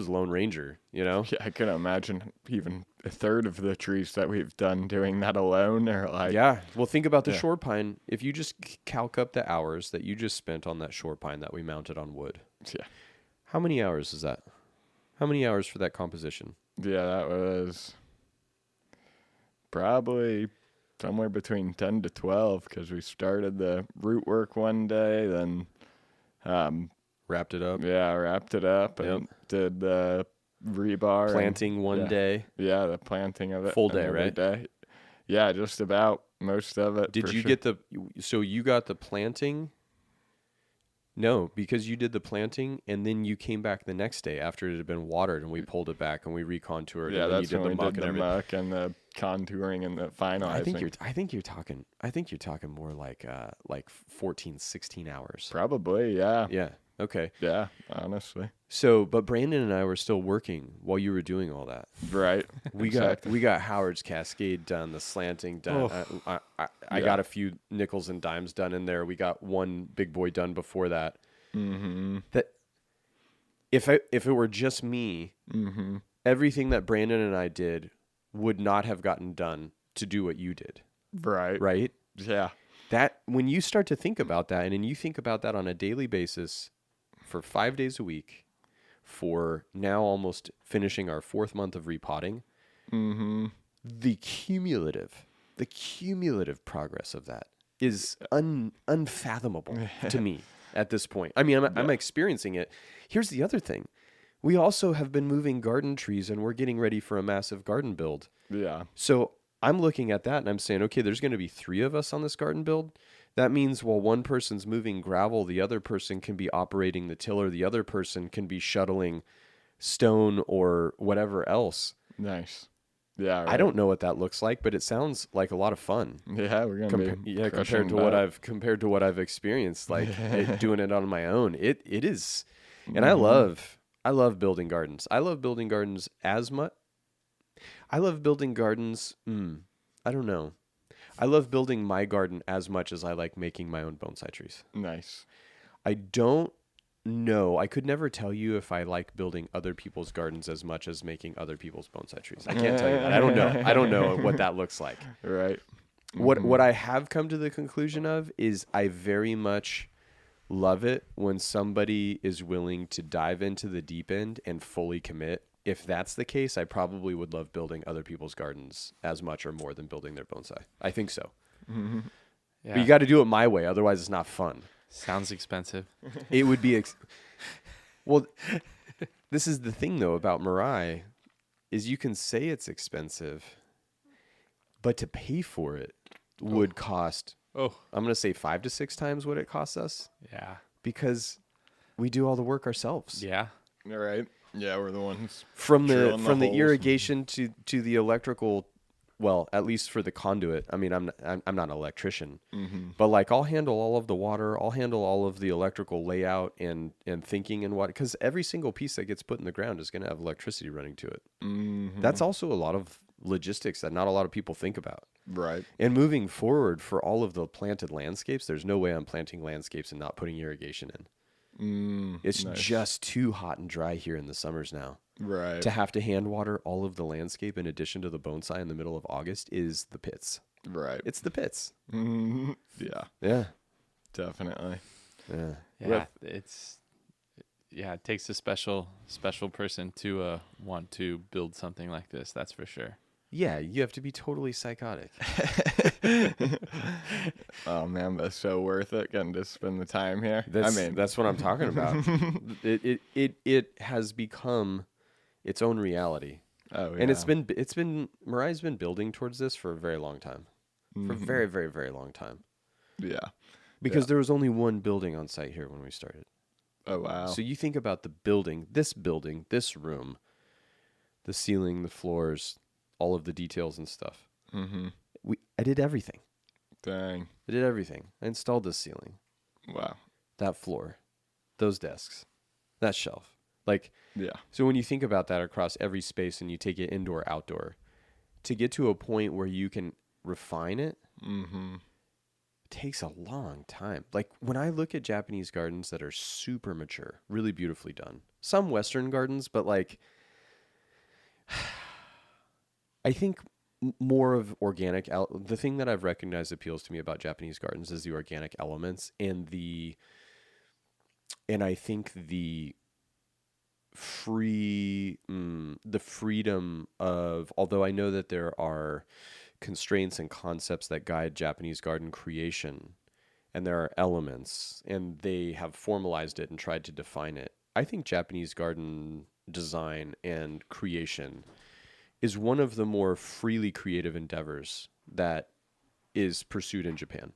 Lone Ranger, you know? Yeah, I can imagine even a third of the trees that we've done doing that alone are like... Yeah, well, think about the shore pine. If you just calc up the hours that you just spent on that shore pine that we mounted on wood. Yeah. How many hours is that? How many hours for that composition? Yeah, that was probably somewhere between 10 to 12, because we started the root work one day, then wrapped it up. Yeah, wrapped it up and did the rebar. Planting one day. Yeah, the planting of it. Full day, right? Day. Yeah, just about most of it. Did you get so you got the planting? No, because you did the planting and then you came back the next day after it had been watered and we pulled it back and we recontoured. Yeah, and that's you did when the we did the muck and the contouring and the finalizing. I think you're talking more like 14, 16 hours. Probably, yeah. Yeah. Okay. Yeah, honestly. So, but Brandon and I were still working while you were doing all that. Right. We got Howard's Cascade done, the slanting done. Oh. I got a few nickels and dimes done in there. We got one big boy done before that. Mm-hmm. That if it were just me, everything that Brandon and I did would not have gotten done to do what you did. Right. Right? Yeah. That when you start to think about that, and then you think about that on a daily basis for 5 days a week, for now almost finishing our 4th month of repotting, the cumulative progress of that is unfathomable to me at this point. I mean, I'm experiencing it. Here's the other thing. We also have been moving garden trees and we're getting ready for a massive garden build. Yeah. So I'm looking at that and I'm saying, okay, there's going to be 3 of us on this garden build. That means while one person's moving gravel, the other person can be operating the tiller, the other person can be shuttling stone or whatever else. Nice. Yeah. Right. I don't know what that looks like, but it sounds like a lot of fun. Yeah, we're gonna be compared to what I've experienced, like doing it on my own. It is, and I love I love building gardens. I love building gardens as much. I love building gardens. I don't know. I love building my garden as much as I like making my own bonsai trees. Nice. I don't know. I could never tell you if I like building other people's gardens as much as making other people's bonsai trees. I can't tell you that. I don't know. I don't know what that looks like. Right. What I have come to the conclusion of is I very much love it when somebody is willing to dive into the deep end and fully commit. If that's the case, I probably would love building other people's gardens as much or more than building their bonsai. I think so. Yeah. But you got to do it my way, otherwise it's not fun. Sounds expensive. It would be well. This is the thing though about Mirai, is you can say it's expensive, but to pay for it would cost. Oh, I'm gonna say 5 to 6 times what it costs us yeah. because we do all the work ourselves. Yeah. All right. Yeah, we're the ones From the drilling from the holes. irrigation to the electrical. Well, at least for the conduit. I mean, I'm not an electrician, but like I'll handle all of the water. I'll handle all of the electrical layout and thinking and what, because every single piece that gets put in the ground is going to have electricity running to it. That's also a lot of logistics that not a lot of people think about. Right. And moving forward for all of the planted landscapes, there's no way I'm planting landscapes and not putting irrigation in. It's Nice. just too hot and dry here in the summers now. Right. To have to hand water all of the landscape in addition to the bonsai in the middle of August is the pits. Right. It's the pits. Yeah, Yeah. definitely. Yeah. Yeah. It takes a special person to want to build something like this. That's for sure. Yeah, you have to be totally psychotic. Oh man, but so worth it getting to spend the time here. That's what I'm talking about. It has become its own reality. Oh yeah. And it's been Mirai's been building towards this for a very long time. For a very, very, very long time. Yeah. Because there was only one building on site here when we started. Oh wow. So you think about the building, this room, the ceiling, the floors, all of the details and stuff. I did everything. Dang. I did everything. I installed this ceiling, Wow. that floor, those desks, that shelf. Like, Yeah. so when you think about that across every space and you take it indoor, outdoor, to get to a point where you can refine it, takes a long time. Like when I look at Japanese gardens that are super mature, really beautifully done, some Western gardens, but like, I think more of organic. The thing that I've recognized appeals to me about Japanese gardens is the organic elements and I think the freedom of, although I know that there are constraints and concepts that guide Japanese garden creation, and there are elements, and they have formalized it and tried to define it. I think Japanese garden design and creation is one of the more freely creative endeavors that is pursued in Japan.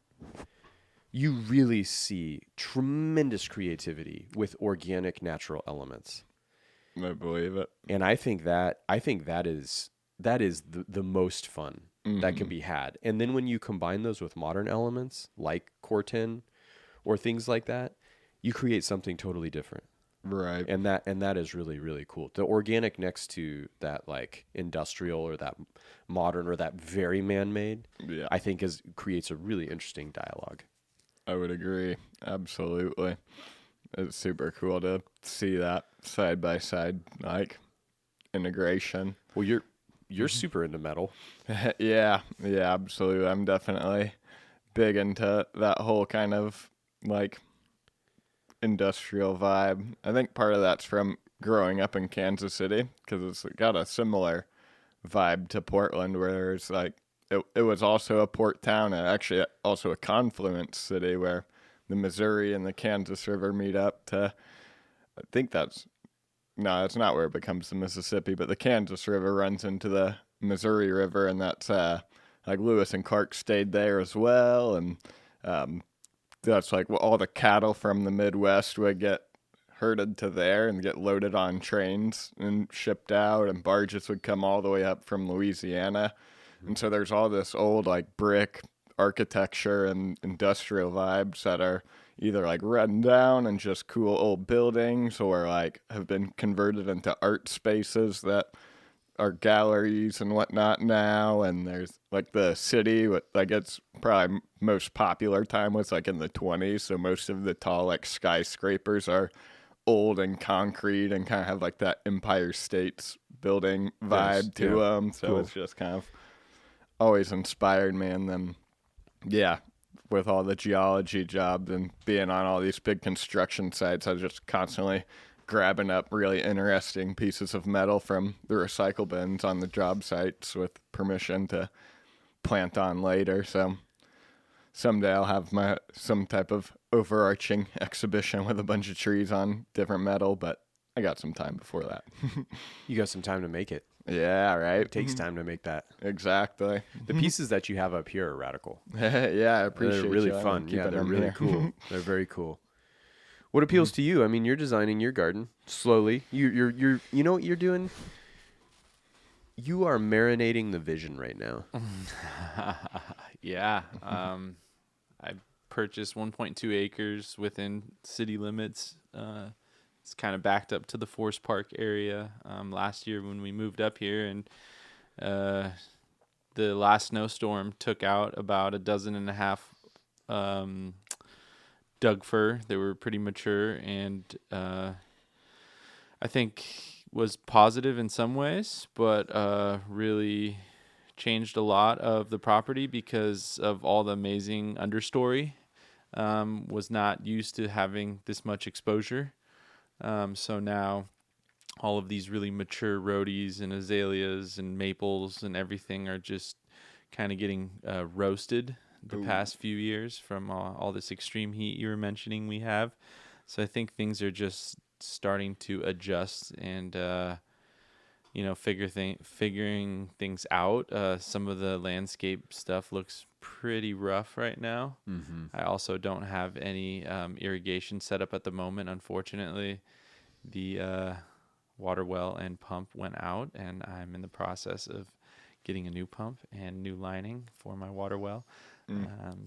You really see tremendous creativity with organic natural elements. I believe it. And I think that is the most fun that can be had. And then when you combine those with modern elements like corten or things like that, you create something totally different. Right. And that is really, really cool. The organic next to that like industrial or that modern or that very man-made, Yeah. I think creates a really interesting dialogue. I would agree. Absolutely. It's super cool to see that side by side, like integration. Well, you're super into metal. Yeah, absolutely. I'm definitely big into that whole kind of like industrial vibe. I think part of that's from growing up in Kansas City because it's got a similar vibe to Portland, where it's like it was also a port town and actually also a confluence city where the Missouri and the Kansas River meet up to, I think that's not where it becomes the Mississippi, but the Kansas River runs into the Missouri River, and that's like Lewis and Clark stayed there as well, and that's like all the cattle from the Midwest would get herded to there and get loaded on trains and shipped out, and barges would come all the way up from Louisiana. And so there's all this old like brick architecture and industrial vibes that are either like run down and just cool old buildings, or like have been converted into art spaces that are galleries and whatnot now. And there's like the city, like its probably most popular time was like in the 20s. So most of the tall like skyscrapers are old and concrete and kind of have like that Empire States building vibe to them. So Cool. it's just kind of always inspired me. And then, yeah, with all the geology jobs and being on all these big construction sites, I was just constantly grabbing up really interesting pieces of metal from the recycle bins on the job sites with permission to plant on later. So someday I'll have some type of overarching exhibition with a bunch of trees on different metal, but I got some time before that. You got some time to make it. Yeah, right. It takes time to make that. Exactly. The pieces that you have up here are radical. Yeah, I appreciate They're really you. I'm fun. Yeah, keeping they're them really here. cool. They're very cool. What appeals to you? I mean, you're designing your garden slowly. You know what you're doing? You are marinating the vision right now. Yeah. I purchased 1.2 acres within city limits. It's kind of backed up to the Forest Park area last year when we moved up here, and the last snowstorm took out about a dozen and a half Doug fir. They were pretty mature, and I think was positive in some ways, but really changed a lot of the property because of all the amazing understory. Was not used to having this much exposure. So now all of these really mature rhodies and azaleas and maples and everything are just kind of getting roasted the past few years from all this extreme heat you were mentioning we have. So I think things are just starting to adjust and figuring things out. Some of the landscape stuff looks pretty rough right now. Mm-hmm. I also don't have any irrigation set up at the moment. Unfortunately, the water well and pump went out, and I'm in the process of getting a new pump and new lining for my water well.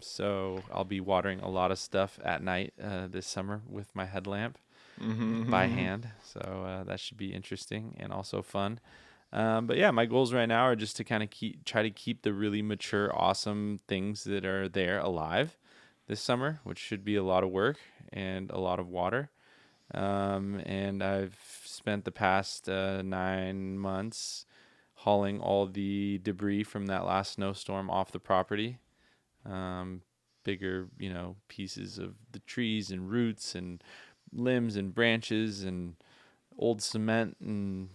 So I'll be watering a lot of stuff at night this summer with my headlamp by hand. So that should be interesting and also fun. But yeah, my goals right now are just to kind of try to keep the really mature, awesome things that are there alive this summer, which should be a lot of work and a lot of water. And I've spent the past 9 months hauling all the debris from that last snowstorm off the property. Bigger, pieces of the trees and roots and limbs and branches and old cement and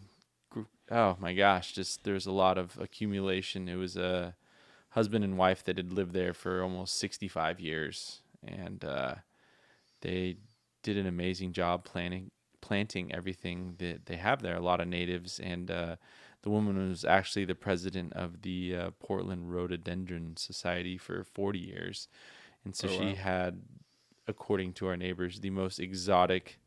oh my gosh, just there's a lot of accumulation. It was a husband and wife that had lived there for almost 65 years, and they did an amazing job planting everything that they have there. A lot of natives, and the woman was actually the president of the Portland Rhododendron Society for 40 years. And so she had, according to our neighbors, the most exotic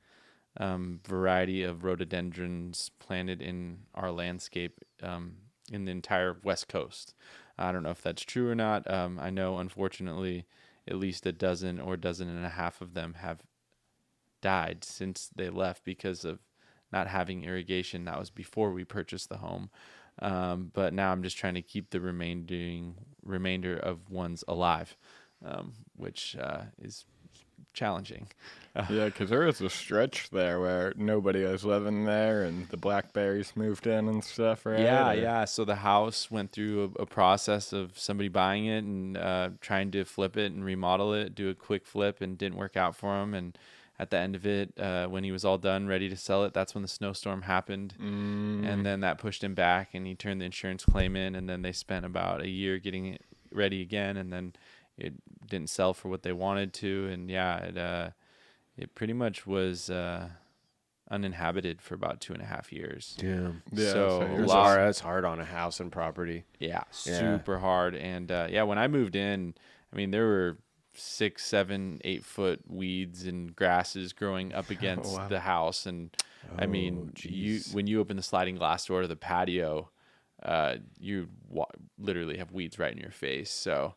variety of rhododendrons planted in our landscape in the entire West Coast. I don't know if that's true or not. I know, unfortunately, at least a dozen or dozen and a half of them have died since they left because of not having irrigation. That was before we purchased the home. But now I'm just trying to keep the remainder of ones alive, which is challenging. Yeah, because there was a stretch there where nobody was living there and the blackberries moved in and stuff, right? Yeah. So the house went through a process of somebody buying it and trying to flip it and remodel it, do a quick flip, and didn't work out for him. And at the end of it, when he was all done, ready to sell it, that's when the snowstorm happened. And then that pushed him back, and he turned the insurance claim in, and then they spent about a year getting it ready again, and then it didn't sell for what they wanted to. And yeah, it pretty much was uninhabited for about 2.5 years. Damn. Yeah, So so That's hard on a house and property. Yeah, super hard. And when I moved in, I mean, there were 6, 7, 8 foot weeds and grasses growing up against the house. And I mean, when you open the sliding glass door to the patio, you literally have weeds right in your face. So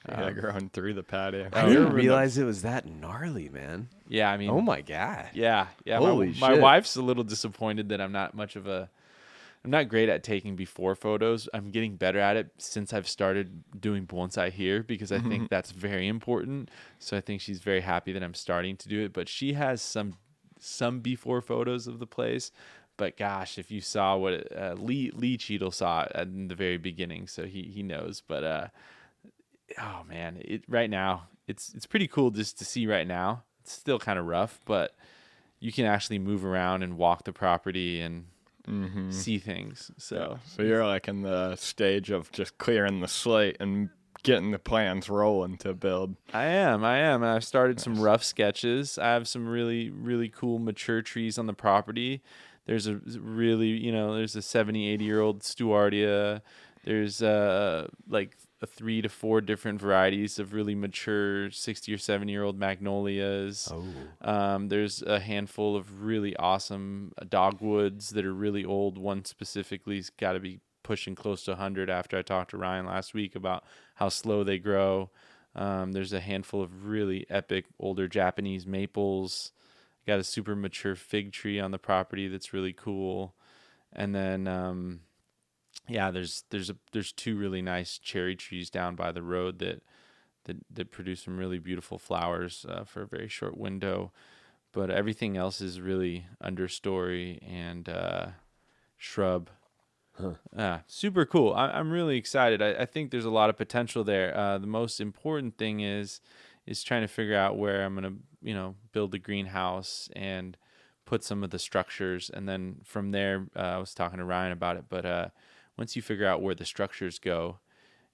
Yeah, growing through the patio. I didn't realize it was that gnarly, man. Yeah, I mean, Oh my God. yeah. Holy My shit. wife's a little disappointed that I'm not great at taking before photos. I'm getting better at it since I've started doing bonsai here because I think that's very important. So I think she's very happy that I'm starting to do it. But she has some before photos of the place. But gosh, if you saw what Lee Cheadle saw in the very beginning, so he knows. But oh man, right now it's pretty cool just to see right now. It's still kind of rough, but you can actually move around and walk the property and see things. So you're like in the stage of just clearing the slate and getting the plans rolling to build. I am. And I've started some rough sketches. I have some really, really cool mature trees on the property. There's a really, there's a 70, 80-year-old Stewardia. There's like 3 to 4 different varieties of really mature 60 or 70-year-old magnolias. There's a handful of really awesome dogwoods that are really old. One specifically's got to be pushing close to 100 after I talked to Ryan last week about how slow they grow. There's a handful of really epic older Japanese maples. Got a super mature fig tree on the property that's really cool. And then there's 2 really nice cherry trees down by the road that produce some really beautiful flowers for a very short window. But everything else is really understory and shrub. Super cool. I'm really excited. I think there's a lot of potential there. The most important thing is trying to figure out where I'm going to, build a greenhouse and put some of the structures. And then from there, I was talking to Ryan about it, but once you figure out where the structures go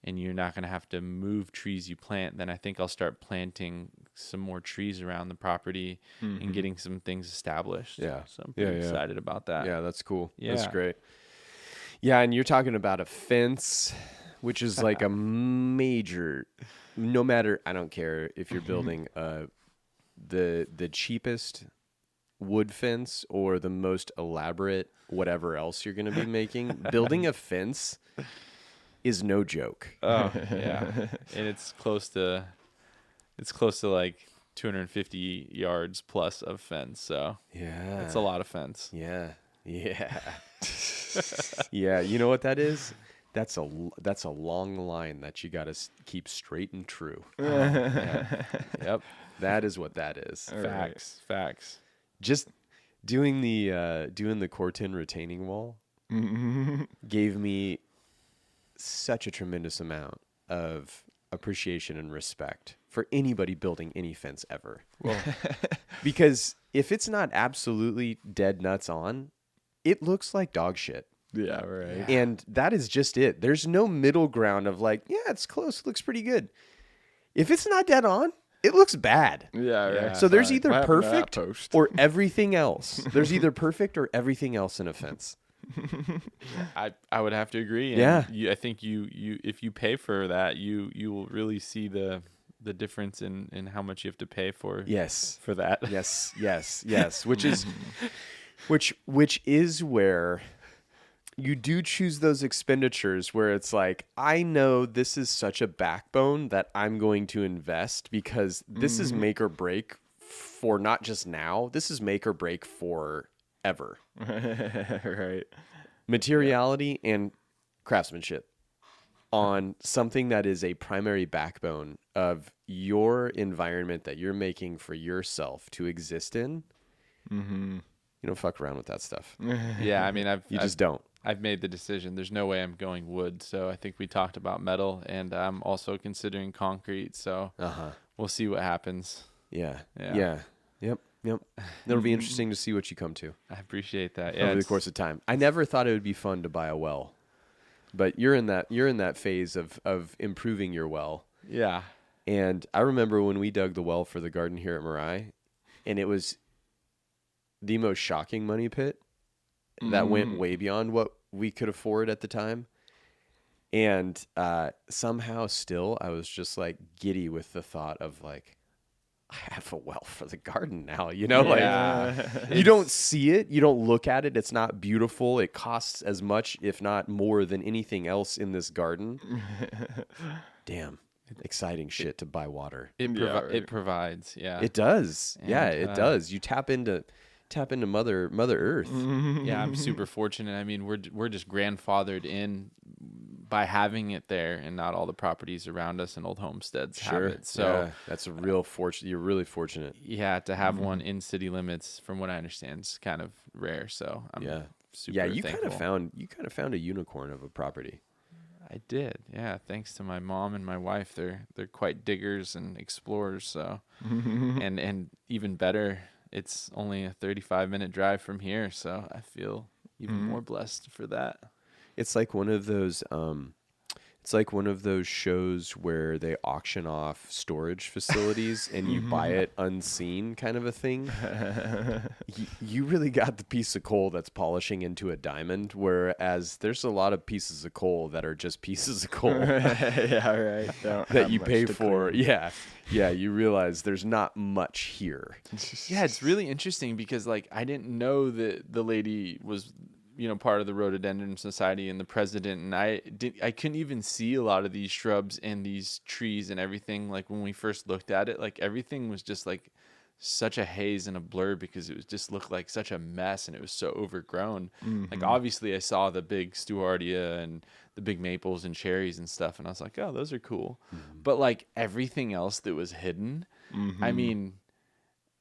and you're not going to have to move trees you plant, then I think I'll start planting some more trees around the property and getting some things established. Yeah. So I'm pretty excited about that. Yeah, that's cool. Yeah. That's great. Yeah, and you're talking about a fence, which is like a major, no matter, I don't care if you're building the cheapest wood fence or the most elaborate whatever else you're going to be making, building a fence is no joke. Oh, yeah. And it's close to like 250 yards plus of fence. So yeah, it's a lot of fence. Yeah. Yeah, you know what that is? That's a long line that you got to keep straight and true. Yeah. Yep, that is what that is. Facts. Just doing the Cortin retaining wall gave me such a tremendous amount of appreciation and respect for anybody building any fence ever. Well, because if it's not absolutely dead nuts on, it looks like dog shit. Yeah, right. And that is just it. There's no middle ground of like, yeah, it's close, looks pretty good. If it's not dead on, it looks bad. Yeah, right. So there's either What happened to that perfect post? or everything else. There's either perfect or everything else in a fence. I would have to agree. And Yeah. I think you if you pay for that, you will really see the difference in how much you have to pay for Yes. for that. Yes. Which is where you do choose those expenditures where it's like, I know this is such a backbone that I'm going to invest because this is make or break for not just now. This is make or break forever. Right. Materiality and craftsmanship on something that is a primary backbone of your environment that you're making for yourself to exist in. You don't fuck around with that stuff. Yeah, I mean, You just don't. I've made the decision. There's no way I'm going wood. So I think we talked about metal, and I'm also considering concrete. So we'll see what happens. Yeah. Yeah. Yep. It'll be interesting to see what you come to I appreciate that. over the course of time. I never thought it would be fun to buy a well, but you're in that phase of improving your well. Yeah. And I remember when we dug the well for the garden here at Mirai, and it was the most shocking money pit that went way beyond what we could afford at the time. And somehow still I was just like giddy with the thought of like, I have a well for the garden now, like you don't see it. You don't look at it. It's not beautiful. It costs as much, if not more than anything else in this garden. Damn. exciting shit to buy water. It provides, yeah. It does. Yeah, And, it does. You tap into Mother Earth. Yeah, I'm super fortunate. I mean, we're just grandfathered in by having it there, and not all the properties around us and old homesteads have it. So yeah, that's a real fortune. You're really fortunate. yeah, to have one in city limits, from what I understand, is kind of rare. So I'm super Yeah, you thankful. kind of found a unicorn of a property. I did, yeah. Thanks to my mom and my wife, they're quite diggers and explorers. So, and even better, it's only a 35-minute drive from here, so I feel even more blessed for that. It's like one of those shows where they auction off storage facilities and you buy it unseen, kind of a thing. You really got the piece of coal that's polishing into a diamond, whereas there's a lot of pieces of coal that are just pieces of coal Yeah, right. that you pay for. Yeah. Yeah, you realize there's not much here. Yeah, it's really interesting because like I didn't know that the lady was part of the Rhododendron Society and the president, and I couldn't even see a lot of these shrubs and these trees and everything. Like when we first looked at it, like everything was just like such a haze and a blur because it was just looked like such a mess and it was so overgrown. Like obviously I saw the big Stewardia and the big maples and cherries and stuff, and I was like, oh, those are cool. But like everything else that was hidden, I mean,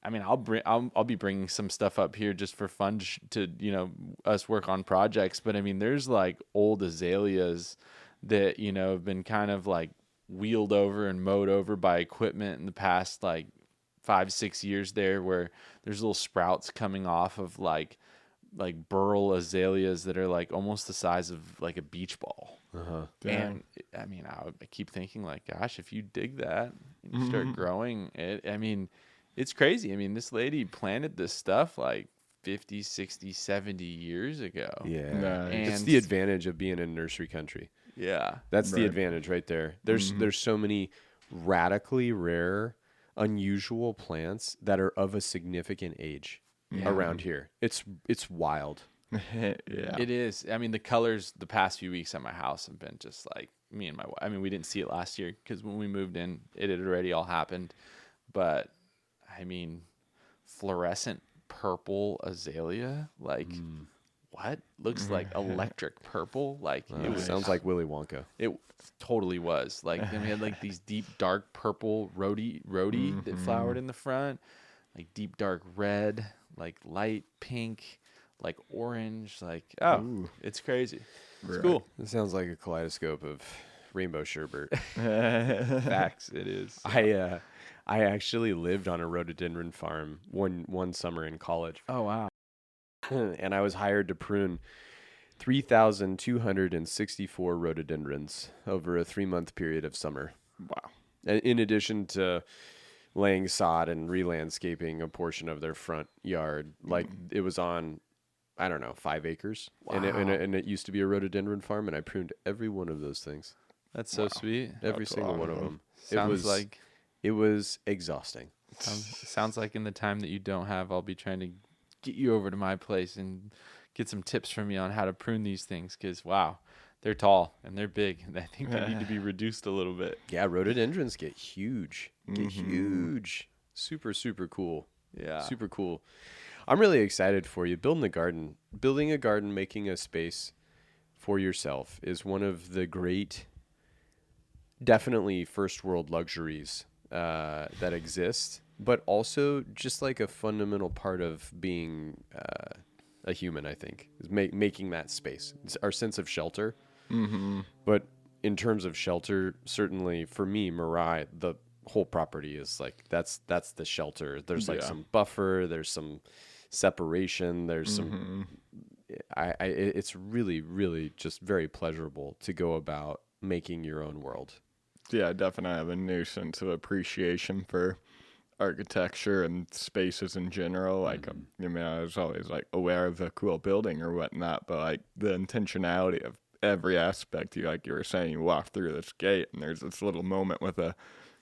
I'll be bringing some stuff up here just for fun to us work on projects. But I mean, there's like old azaleas that have been kind of like wheeled over and mowed over by equipment in the past like 5-6 years there, where there's little sprouts coming off of like burl azaleas that are like almost the size of like a beach ball. And I mean, I keep thinking like, gosh, if you dig that and you start growing it, I mean, it's crazy. I mean, this lady planted this stuff like 50, 60, 70 years ago. Yeah. Nice. It's the advantage of being in nursery country. Yeah. That's the advantage right there. There's so many radically rare, unusual plants that are of a significant age around here. It's wild. Yeah. It is. I mean, the colors the past few weeks at my house have been just like me and my wife. I mean, we didn't see it last year because when we moved in, it had already all happened. But I mean, fluorescent purple azalea, like what? Looks like electric purple. Like It sounds like Willy Wonka. it totally was. Like then we had like these deep dark purple rhodie that flowered in the front, like deep dark red, like light pink, like orange, like it's crazy. It's cool. It sounds like a kaleidoscope of rainbow sherbet. Facts, it is. I actually lived on a rhododendron farm one summer in college. Oh wow. And I was hired to prune 3,264 rhododendrons over a 3-month period of summer. Wow. In addition to laying sod and re-landscaping a portion of their front yard. Like it was on, I don't know, 5 acres. Wow. And it used to be a rhododendron farm, and I pruned every one of those things. That's so sweet. Every single one of them. It It was exhausting. sounds like in the time that you don't have, I'll be trying to get you over to my place and get some tips from you on how to prune these things, because wow, they're tall and they're big, and I think they need to be reduced a little bit. Yeah, rhododendrons get huge. Huge. Super, super cool. Yeah. Super cool. I'm really excited for you. Building a garden, making a space for yourself is one of the great, definitely first world luxuries that exist, but also just like a fundamental part of being a human, I think, is making that space. It's our sense of shelter. But in terms of shelter, certainly for me, Mirai, the whole property is like, that's the shelter. There's like some buffer, there's some separation, there's some, it's really, really just very pleasurable to go about making your own world. Yeah, I definitely have a new sense of appreciation for architecture and spaces in general. Like, I was always like aware of a cool building or whatnot, but like the intentionality of every aspect. You were saying, you walk through this gate and there's this little moment with a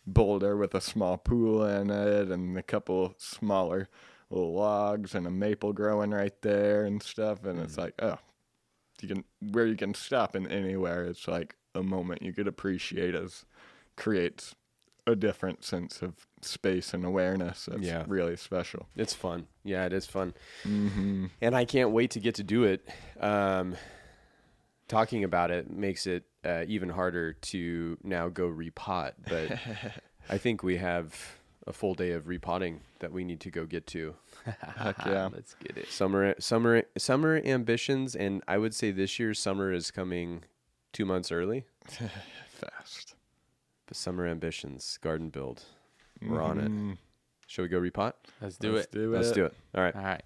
boulder with a small pool in it and a couple smaller little logs and a maple growing right there and stuff. And it's like, oh, you can stop in anywhere. It's like a moment you could appreciate as creates a different sense of space and awareness. That's Yeah. really special. It's fun. Yeah, it is fun. Mm-hmm. And I can't wait to get to do it. Talking about it makes it even harder to now go repot. But I think we have a full day of repotting that we need to go get to. Heck yeah. Let's get it. Summer ambitions, and I would say this year's summer is coming 2 months early. Fast. But summer ambitions, garden build. We're on it. Mhm. Shall we go repot? Let's do Let's it. do Let's it. do it. All right. All right.